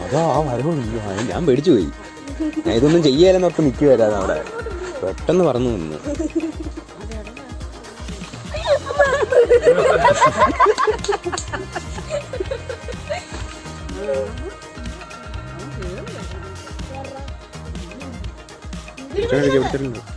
അതാ ആ വരവുണ്ട്. ഞാൻ പേടിച്ചു പോയി. ഞാൻ ഇതൊന്നും ചെയ്യാലെന്നൊക്കെ നിൽക്കുവരാതെ അവിടെ പെട്ടെന്ന് പറന്നു നിന്ന്. എടുത്തിട്ടുണ്ട്.